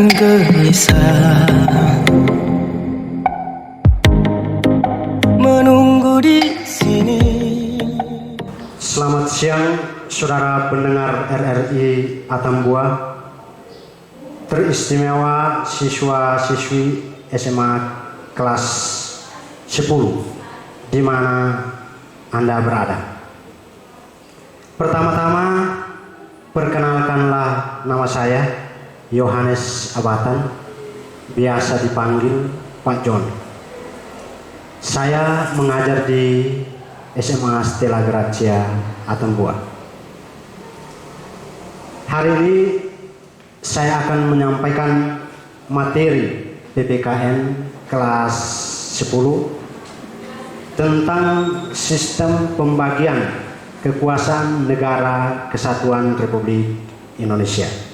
dan gelisah, menunggu di sini. Selamat siang, saudara pendengar RRI Atambua, teristimewa siswa-siswi SMA kelas 10 di mana Anda berada. Pertama-tama, perkenalkanlah nama saya Yohanes Abatan, biasa dipanggil Pak John. Saya mengajar di SMA Stella Gracia Atambua. Hari ini saya akan menyampaikan materi PPKN kelas 10 tentang sistem pembagian kekuasaan negara kesatuan Republik Indonesia.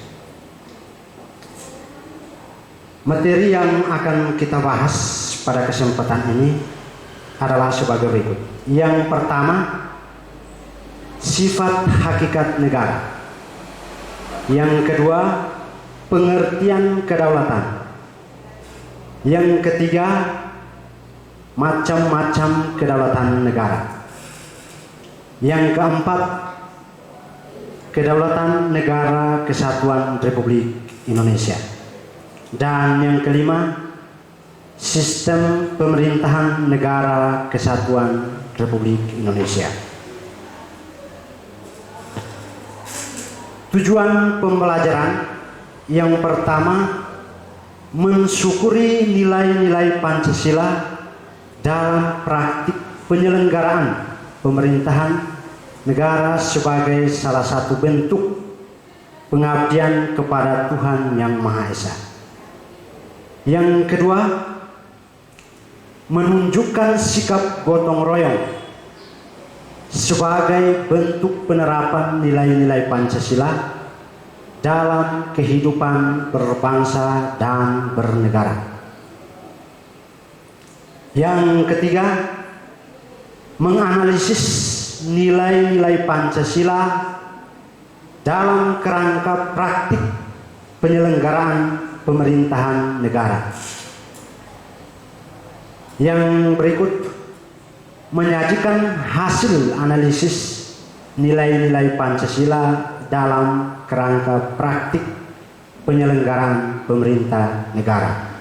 Materi yang akan kita bahas pada kesempatan ini adalah sebagai berikut. Yang pertama, sifat hakikat negara. Yang kedua, pengertian kedaulatan. Yang ketiga, macam-macam kedaulatan negara. Yang keempat, kedaulatan negara kesatuan Republik Indonesia. Dan yang kelima, sistem pemerintahan negara kesatuan Republik Indonesia. Tujuan pembelajaran yang pertama, mensyukuri nilai-nilai Pancasila dalam praktik penyelenggaraan pemerintahan negara sebagai salah satu bentuk pengabdian kepada Tuhan Yang Maha Esa. Yang kedua, menunjukkan sikap gotong royong sebagai bentuk penerapan nilai-nilai Pancasila dalam kehidupan berbangsa dan bernegara. Yang ketiga, menganalisis nilai-nilai Pancasila dalam kerangka praktik penyelenggaraan pemerintahan negara. Yang berikut menyajikan hasil analisis nilai-nilai Pancasila dalam kerangka praktik penyelenggaraan pemerintah negara.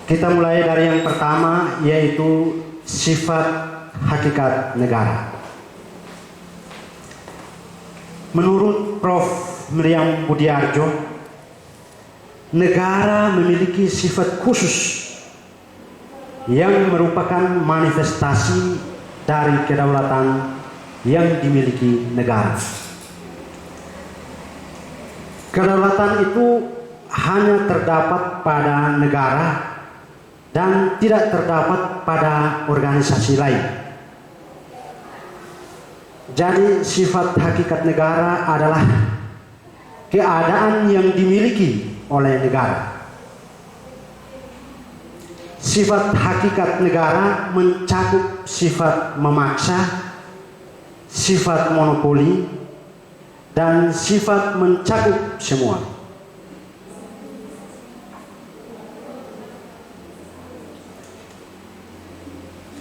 Kita mulai dari yang pertama, yaitu sifat hakikat negara. Menurut Prof. Miriam Budiarjo, negara memiliki sifat khusus yang merupakan manifestasi dari kedaulatan yang dimiliki negara. Kedaulatan itu hanya terdapat pada negara dan tidak terdapat pada organisasi lain. Jadi sifat hakikat negara adalah keadaan yang dimiliki oleh negara. Sifat hakikat negara mencakup sifat memaksa, sifat monopoli, dan sifat mencakup semua.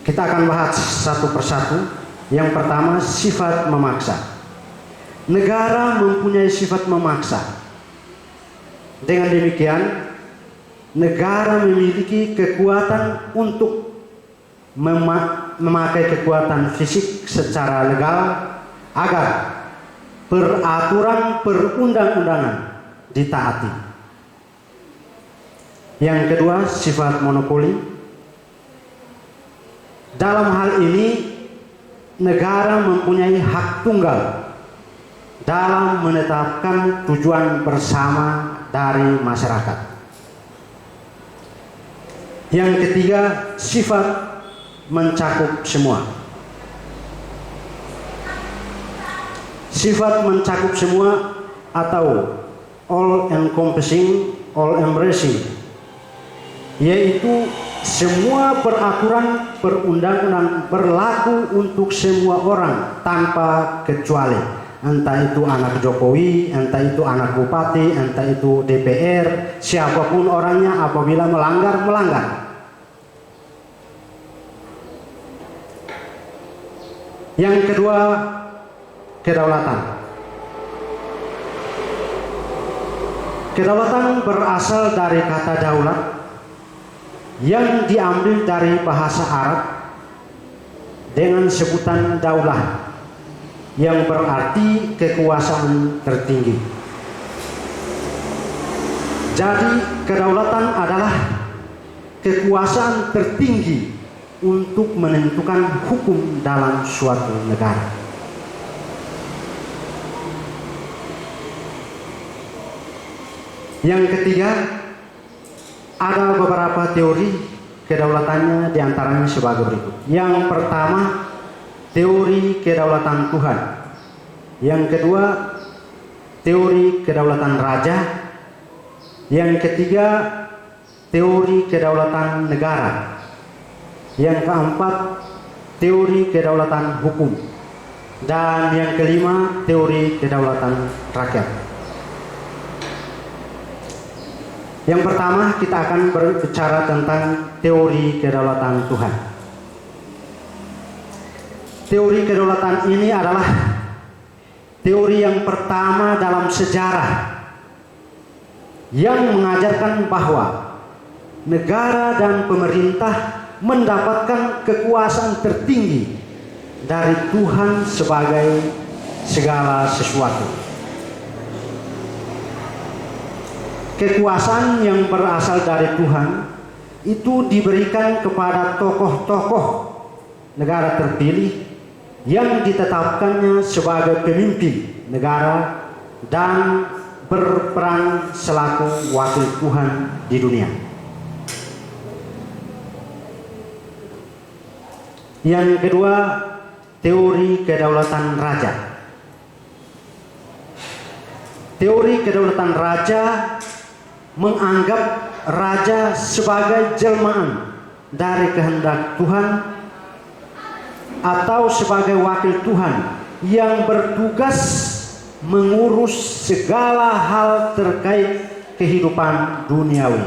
Kita akan bahas satu persatu. Yang pertama, sifat memaksa. Negara mempunyai sifat memaksa. Dengan demikian, negara memiliki kekuatan untuk memakai kekuatan fisik secara legal agar peraturan perundang-undangan ditaati. Yang kedua, sifat monopoli. Dalam hal ini, negara mempunyai hak tunggal dalam menetapkan tujuan bersama dari masyarakat. Yang ketiga, sifat mencakup semua. Sifat mencakup semua atau all encompassing, all embracing, yaitu semua peraturan perundang-undang berlaku untuk semua orang tanpa kecuali. entah itu anak Jokowi, entah itu anak bupati, entah itu DPR, siapapun orangnya apabila melanggar, melanggar. Yang kedua, kedaulatan. Kedaulatan berasal dari kata daulat yang diambil dari bahasa Arab dengan sebutan daulah yang berarti kekuasaan tertinggi. Jadi kedaulatan adalah kekuasaan tertinggi untuk menentukan hukum dalam suatu negara. Yang ketiga, ada beberapa teori kedaulatannya, diantaranya sebagai berikut. Yang pertama, teori kedaulatan Tuhan. Yang kedua, teori kedaulatan raja. Yang ketiga, teori kedaulatan negara. Yang keempat, teori kedaulatan hukum. Dan yang kelima, teori kedaulatan rakyat. Yang pertama, kita akan berbicara tentang teori kedaulatan Tuhan. Teori kedaulatan ini adalah teori yang pertama dalam sejarah yang mengajarkan bahwa negara dan pemerintah mendapatkan kekuasaan tertinggi dari Tuhan sebagai segala sesuatu. Kekuasaan yang berasal dari Tuhan itu diberikan kepada tokoh-tokoh negara terpilih yang ditetapkannya sebagai pemimpin negara dan berperan selaku wakil Tuhan di dunia. Yang kedua, teori kedaulatan raja. Teori kedaulatan raja menganggap raja sebagai jelmaan dari kehendak Tuhan atau sebagai wakil Tuhan yang bertugas mengurus segala hal terkait kehidupan duniawi.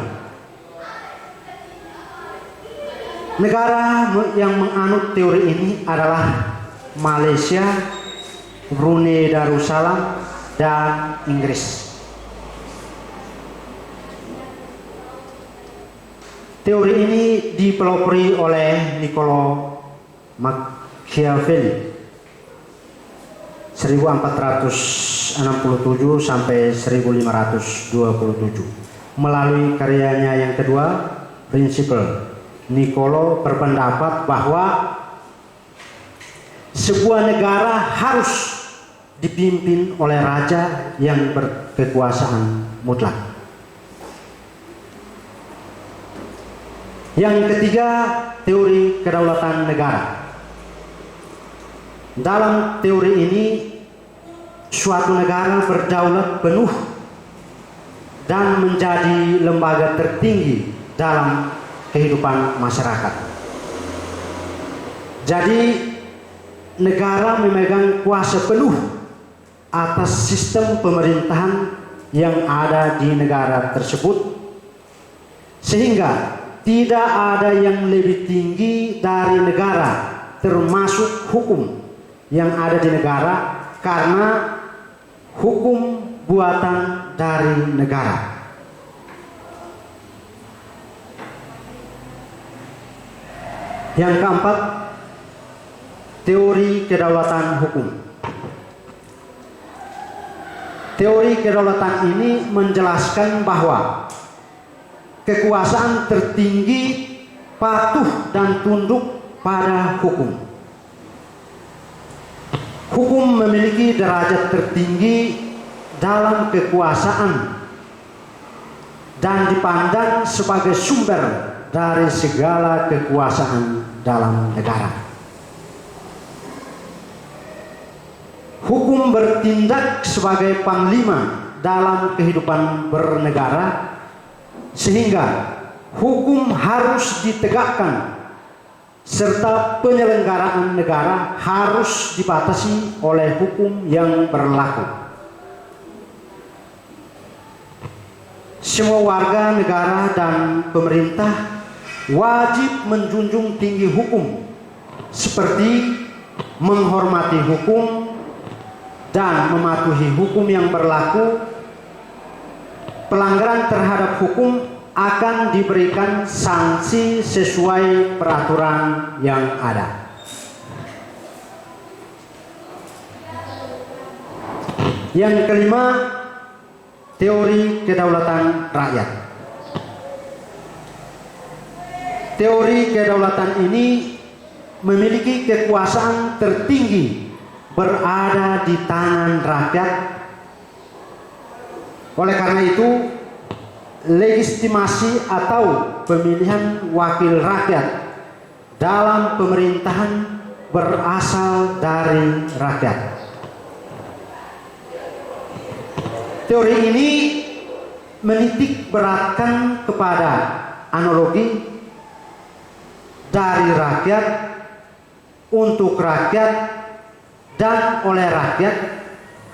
Negara yang menganut teori ini adalah Malaysia, Brunei Darussalam, dan Inggris. Teori ini dipelopori oleh Niccolo Machiavelli 1467 sampai 1527. Melalui karyanya yang kedua, Principle, Niccolo berpendapat bahwa sebuah negara harus dipimpin oleh raja yang berkekuasaan mutlak. Yang ketiga, teori kedaulatan negara. Dalam teori ini, suatu negara berdaulat penuh dan menjadi lembaga tertinggi dalam kehidupan masyarakat. Jadi, negara memegang kuasa penuh atas sistem pemerintahan yang ada di negara tersebut, sehingga tidak ada yang lebih tinggi dari negara, termasuk hukum yang ada di negara, karena hukum buatan dari negara. Yang keempat, teori kedaulatan hukum. Teori kedaulatan ini menjelaskan bahwa kekuasaan tertinggi patuh dan tunduk pada hukum. Hukum memiliki derajat tertinggi dalam kekuasaan dan dipandang sebagai sumber dari segala kekuasaan dalam negara. Hukum bertindak sebagai panglima dalam kehidupan bernegara, sehingga hukum harus ditegakkan serta penyelenggaraan negara harus dibatasi oleh hukum yang berlaku. Semua warga negara dan pemerintah wajib menjunjung tinggi hukum, seperti menghormati hukum dan mematuhi hukum yang berlaku. Pelanggaran terhadap hukum akan diberikan sanksi sesuai peraturan yang ada. Yang kelima, teori kedaulatan rakyat. Teori kedaulatan ini memiliki kekuasaan tertinggi berada di tangan rakyat. Oleh karena itu, legitimasi atau pemilihan wakil rakyat dalam pemerintahan berasal dari rakyat. Teori ini menitik beratkan kepada analogi dari rakyat, untuk rakyat, dan oleh rakyat,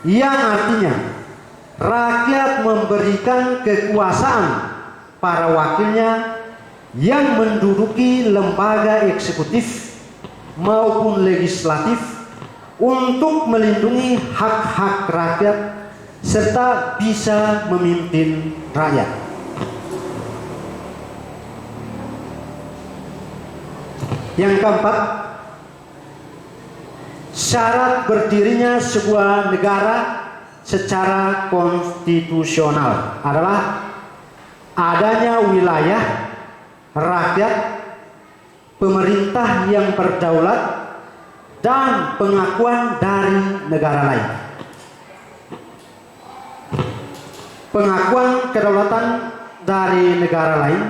yang artinya rakyat memberikan kekuasaan para wakilnya yang menduduki lembaga eksekutif maupun legislatif untuk melindungi hak-hak rakyat serta bisa memimpin rakyat. Yang keempat, syarat berdirinya sebuah negara secara konstitusional adalah adanya wilayah, rakyat, pemerintah yang berdaulat, dan pengakuan dari negara lain. Pengakuan kedaulatan dari negara lain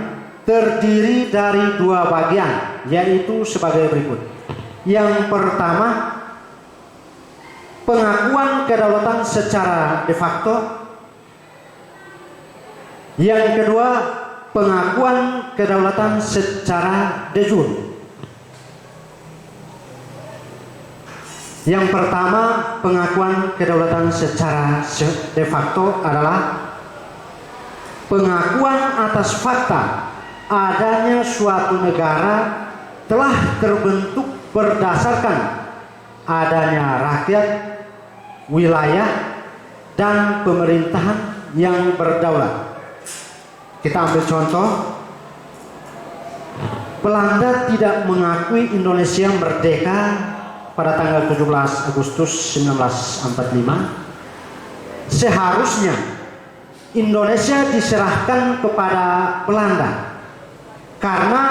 terdiri dari dua bagian, yaitu sebagai berikut. Yang pertama, pengakuan kedaulatan secara de facto. Yang kedua, pengakuan kedaulatan secara de jure. Yang pertama, pengakuan kedaulatan secara de facto adalah pengakuan atas fakta adanya suatu negara telah terbentuk berdasarkan adanya rakyat, wilayah, dan pemerintahan yang berdaulat. Kita ambil contoh, Belanda tidak mengakui Indonesia merdeka pada tanggal 17 Agustus 1945. Seharusnya Indonesia diserahkan kepada Belanda karena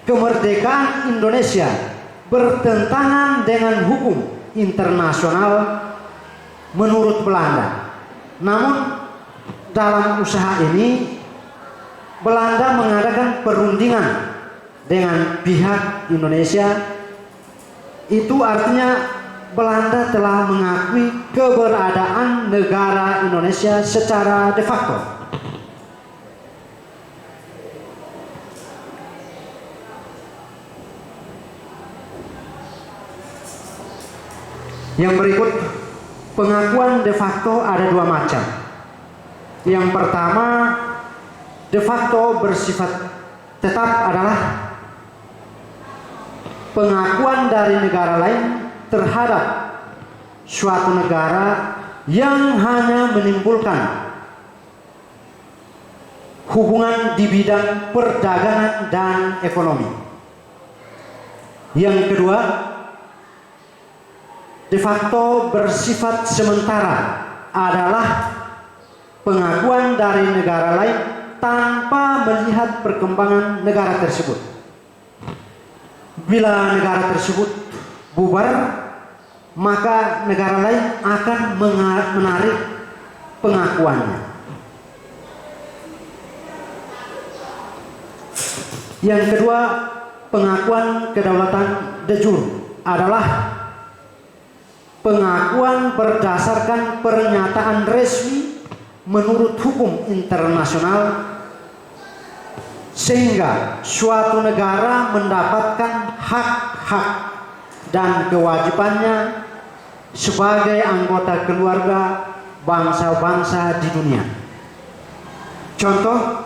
kemerdekaan Indonesia bertentangan dengan hukum internasional menurut Belanda. Namun dalam usaha ini Belanda mengadakan perundingan dengan pihak Indonesia. Itu artinya Belanda telah mengakui keberadaan negara Indonesia secara de facto. Yang berikut, pengakuan de facto ada dua macam. Yang pertama, de facto bersifat tetap adalah pengakuan dari negara lain terhadap suatu negara yang hanya menimbulkan hubungan di bidang perdagangan dan ekonomi. Yang kedua, de facto bersifat sementara adalah pengakuan dari negara lain tanpa melihat perkembangan negara tersebut. Bila negara tersebut bubar, maka negara lain akan menarik pengakuannya. Yang kedua, pengakuan kedaulatan de jure adalah pengakuan berdasarkan pernyataan resmi menurut hukum internasional sehingga suatu negara mendapatkan hak-hak dan kewajibannya sebagai anggota keluarga bangsa-bangsa di dunia. Contoh,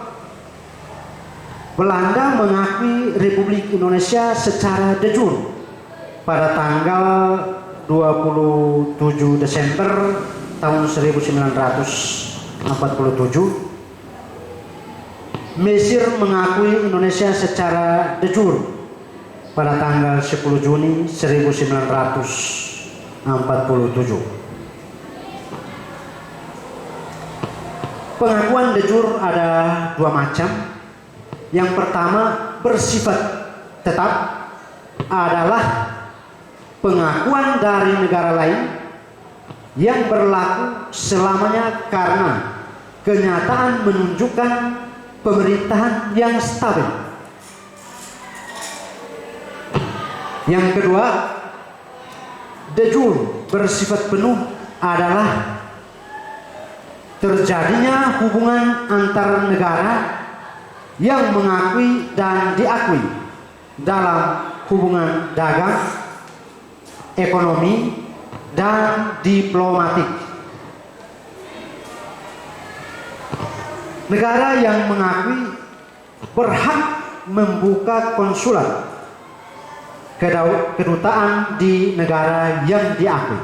Belanda mengakui Republik Indonesia secara de jure pada tanggal 27 Desember tahun 1947. Mesir mengakui Indonesia secara de jure pada tanggal 10 Juni 1947. Pengakuan de jure ada dua macam. Yang pertama bersifat tetap, adalah pengakuan dari negara lain yang berlaku selamanya karena kenyataan menunjukkan pemerintahan yang stabil. Yang kedua, de jure bersifat penuh adalah terjadinya hubungan antar negara yang mengakui dan diakui dalam hubungan dagang, ekonomi, dan diplomatik. Negara yang mengakui berhak membuka konsulat kedutaan di negara yang diakui.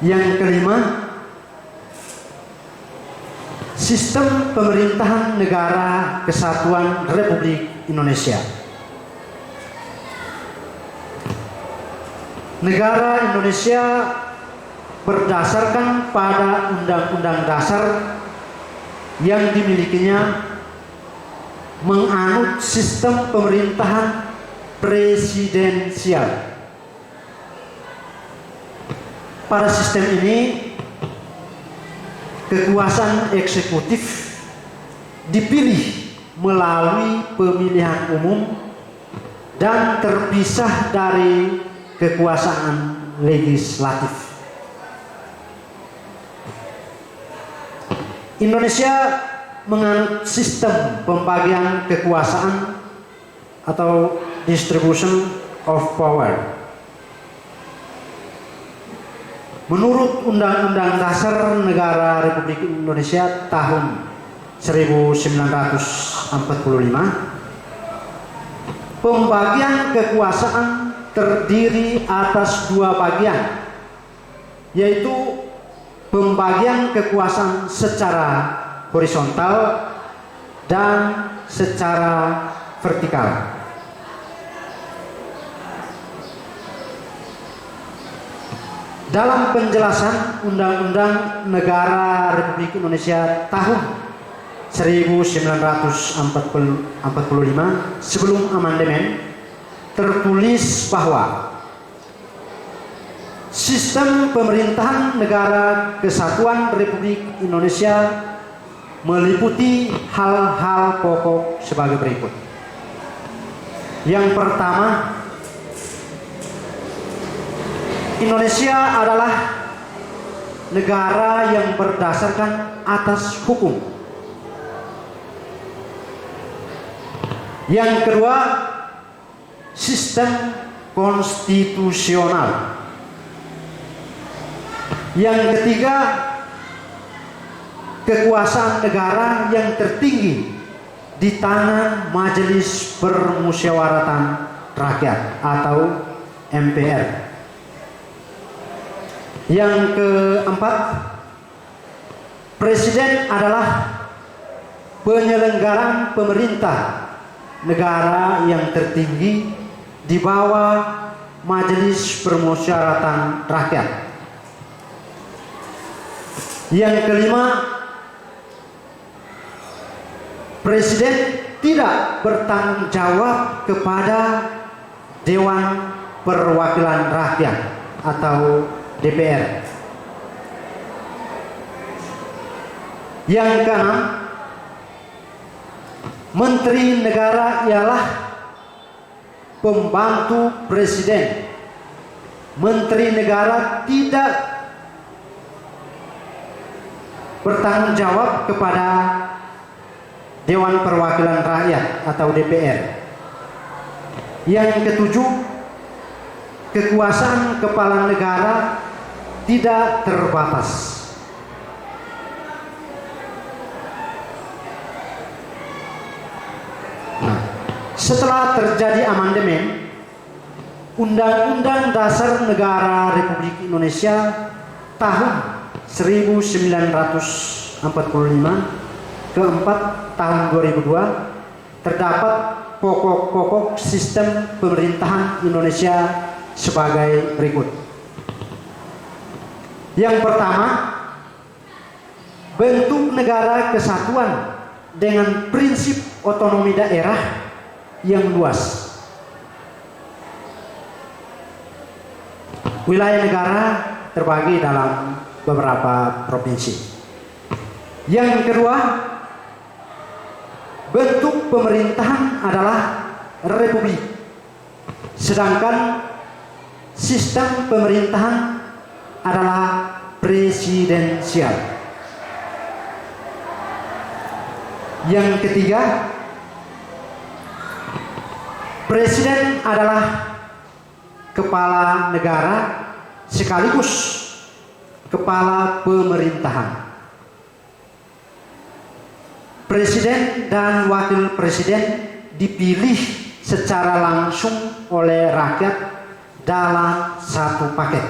Yang kelima, sistem pemerintahan Negara Kesatuan Republik Indonesia. Negara Indonesia berdasarkan pada Undang-Undang Dasar yang dimilikinya menganut sistem pemerintahan presidensial. Pada sistem ini, kekuasaan eksekutif dipilih melalui pemilihan umum dan terpisah dari kekuasaan legislatif. Indonesia menganut sistem pembagian kekuasaan atau distribution of power. Menurut Undang-Undang Dasar Negara Republik Indonesia tahun 1945, pembagian kekuasaan terdiri atas dua bagian, yaitu pembagian kekuasaan secara horizontal dan secara vertikal. Dalam penjelasan Undang-Undang Negara Republik Indonesia tahun 1945 sebelum amandemen tertulis bahwa sistem pemerintahan Negara Kesatuan Republik Indonesia meliputi hal-hal pokok sebagai berikut. Yang pertama, Indonesia adalah negara yang berdasarkan atas hukum. Yang kedua, sistem konstitusional. Yang ketiga, kekuasaan negara yang tertinggi di tangan Majelis Permusyawaratan Rakyat atau MPR. Yang keempat, presiden adalah penyelenggaraan pemerintah negara yang tertinggi di bawah Majelis Permusyawaratan Rakyat. Yang kelima, presiden tidak bertanggung jawab kepada Dewan Perwakilan Rakyat atau DPR. Yang keenam, menteri negara ialah pembantu presiden. Menteri negara tidak bertanggung jawab kepada Dewan Perwakilan Rakyat atau DPR. Yang ketujuh, kekuasaan kepala negara tidak terbatas. Nah, setelah terjadi amandemen Undang-Undang Dasar Negara Republik Indonesia tahun 1945 keempat tahun 2002 terdapat pokok-pokok sistem pemerintahan Indonesia sebagai berikut. Yang pertama, bentuk negara kesatuan dengan prinsip otonomi daerah yang luas. Wilayah negara terbagi dalam beberapa provinsi. Yang kedua, bentuk pemerintahan adalah republik, sedangkan sistem pemerintahan adalah presidensial. Yang ketiga, presiden adalah kepala negara sekaligus kepala pemerintahan. Presiden dan wakil presiden dipilih secara langsung oleh rakyat dalam satu paket.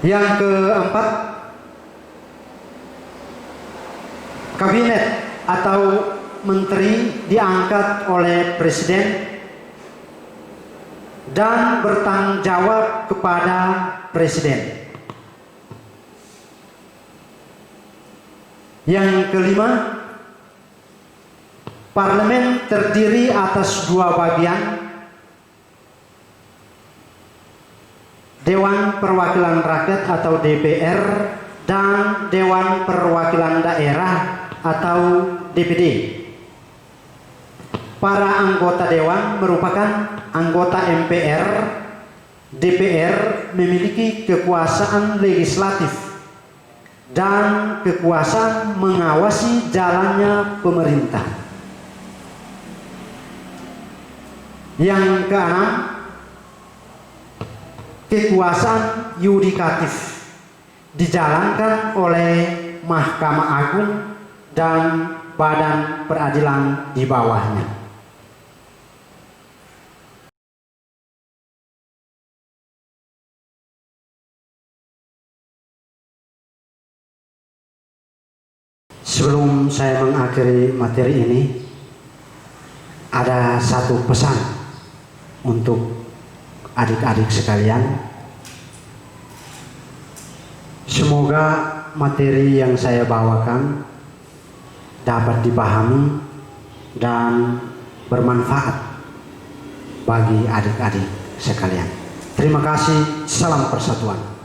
Yang keempat, kabinet atau menteri diangkat oleh presiden dan bertanggung jawab kepada presiden. Yang kelima, parlemen terdiri atas dua bagian, Dewan Perwakilan Rakyat atau DPR dan Dewan Perwakilan Daerah atau DPD. Para anggota dewan merupakan anggota MPR. DPR memiliki kekuasaan legislatif dan kekuasaan mengawasi jalannya pemerintah. Yang keenam, kekuasaan yudikatif dijalankan oleh Mahkamah Agung dan badan peradilan di bawahnya. Sebelum saya mengakhiri materi ini, ada satu pesan untuk adik-adik sekalian. Semoga materi yang saya bawakan dapat dipahami dan bermanfaat bagi adik-adik sekalian. Terima kasih, salam persatuan.